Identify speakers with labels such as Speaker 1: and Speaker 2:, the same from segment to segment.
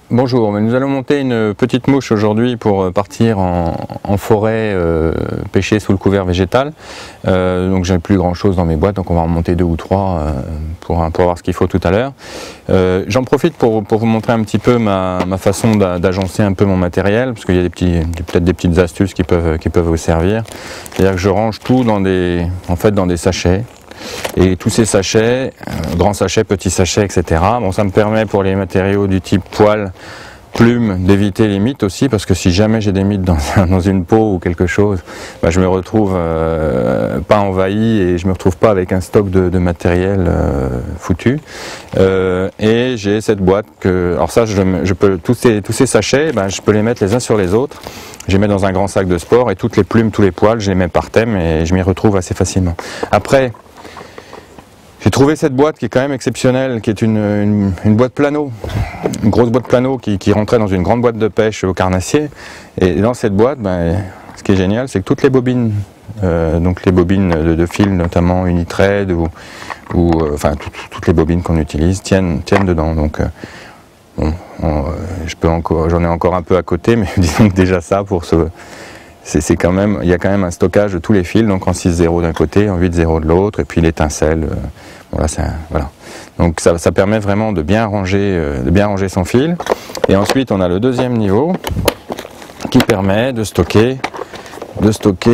Speaker 1: Bonjour, nous allons monter une petite mouche aujourd'hui pour partir en forêt pêcher sous le couvert végétal. Donc j'ai plus grand chose dans mes boîtes, donc on va en monter 2 ou 3 pour voir ce qu'il faut tout à l'heure. J'en profite pour vous montrer un petit peu ma façon d'agencer un peu mon matériel, parce qu'il y a peut-être des petites astuces qui peuvent vous servir. C'est-à-dire que je range tout dans des sachets. Et tous ces sachets, grands sachets, petits sachets, etc. Bon, ça me permet pour les matériaux du type poil, plume, d'éviter les mites aussi, parce que si jamais j'ai des mites dans une peau ou quelque chose, bah, je me retrouve pas envahi et je me retrouve pas avec un stock de matériel foutu. Et j'ai cette boîte que, alors ça, je peux tous ces sachets, bah, je peux les mettre les uns sur les autres. Je les mets dans un grand sac de sport et toutes les plumes, tous les poils, je les mets par thème et je m'y retrouve assez facilement. Après, j'ai trouvé cette boîte qui est quand même exceptionnelle, qui est une boîte plano, une grosse boîte plano qui rentrait dans une grande boîte de pêche au carnassier. Et dans cette boîte, ben, ce qui est génial, c'est que toutes les bobines, donc les bobines de fil, notamment Unithread enfin toutes les bobines qu'on utilise tiennent dedans. Donc bon, j'en ai encore un peu à côté, mais disons que déjà ça pour il y a quand même un stockage de tous les fils, donc en 6-0 d'un côté, en 8-0 de l'autre, et puis l'étincelle, voilà. Donc ça permet vraiment de bien ranger son fil. Et ensuite on a le deuxième niveau qui permet de stocker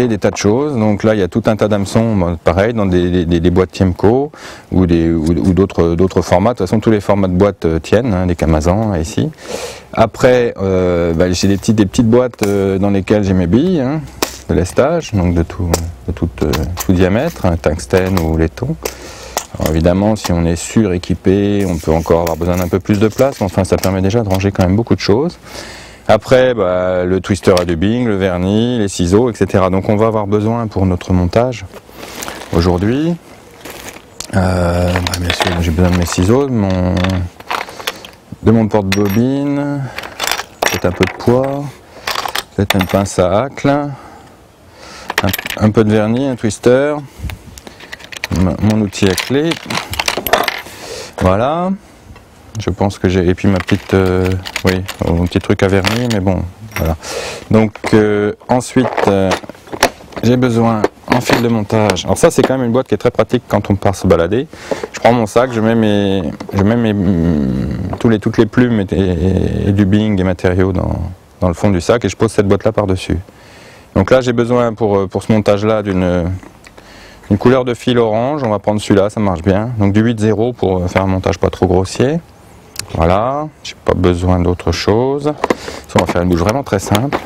Speaker 1: des tas de choses. Donc là il y a tout un tas d'hameçons, pareil, dans des boîtes Tiemco ou d'autres formats. De toute façon tous les formats de boîtes tiennent, hein, des Camazan ici. Après j'ai des petites boîtes dans lesquelles j'ai mes billes, hein, de lestage, donc de tout diamètre, hein, tungstène ou laiton. Alors évidemment, si on est suréquipé, on peut encore avoir besoin d'un peu plus de place, mais enfin ça permet déjà de ranger quand même beaucoup de choses. Après, le twister à dubbing, le vernis, les ciseaux, etc. Donc on va avoir besoin pour notre montage aujourd'hui. Bien sûr, j'ai besoin de mes ciseaux, de mon porte-bobine, peut-être un peu de poids, peut-être une pince à hacle, un peu de vernis, un twister, mon outil à clé. Voilà. Je pense que j'ai, et puis ma petite, mon petit truc à vernis, mais bon, voilà. Donc ensuite, j'ai besoin en fil de montage. Alors ça, c'est quand même une boîte qui est très pratique quand on part se balader. Je prends mon sac, je mets toutes les plumes et dubbing et matériaux dans le fond du sac et je pose cette boîte là par-dessus. Donc là, j'ai besoin pour ce montage-là d'une couleur de fil orange. On va prendre celui-là, ça marche bien. Donc du 8-0 pour faire un montage pas trop grossier. Voilà, j'ai pas besoin d'autre chose. Ça, on va faire une bouche vraiment très simple.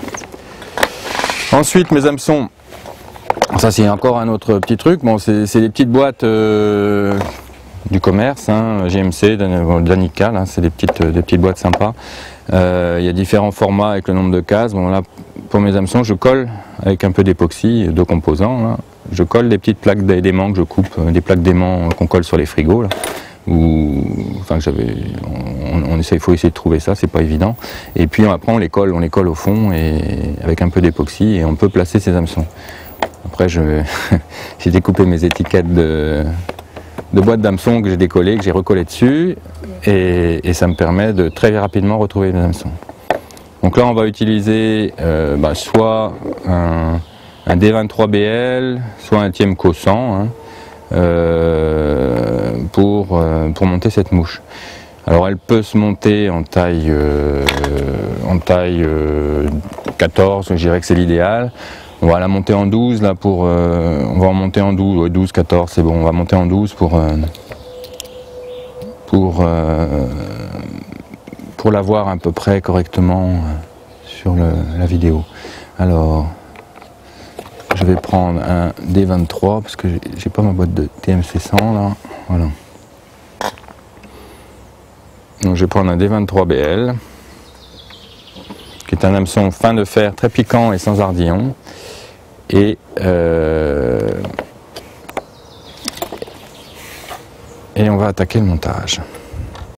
Speaker 1: Ensuite, mes hameçons. Ça, c'est encore un autre petit truc. Bon, c'est des petites boîtes du commerce, hein, GMC, d'Anical. Hein, c'est des petites boîtes sympas. Il y a différents formats avec le nombre de cases. Bon, là, pour mes hameçons, je colle avec un peu d'époxy, 2 composants. Là. Je colle des petites plaques d'aimants que je coupe, des plaques d'aimants qu'on colle sur les frigos. Là. Il faut essayer de trouver ça, c'est pas évident. Et puis après on les colle au fond et avec un peu d'époxy et on peut placer ces hameçons. Après j'ai découpé mes étiquettes de boîtes d'hameçons que j'ai décollées, que j'ai recollées dessus et ça me permet de très rapidement retrouver les hameçons. Donc là on va utiliser soit un D23BL, soit un Tiemco 100. Hein, pour monter cette mouche. Alors elle peut se monter en taille 14, je dirais que c'est l'idéal. On va la monter en 12 là on va en monter en 12, ouais, 12, 14 c'est bon, on va monter en 12 pour la voir à peu près correctement sur la vidéo. Alors je vais prendre un D23 parce que j'ai pas ma boîte de TMC 100 là. Voilà. Donc je vais prendre un D23BL qui est un hameçon fin de fer très piquant et sans ardillon. Et on va attaquer le montage.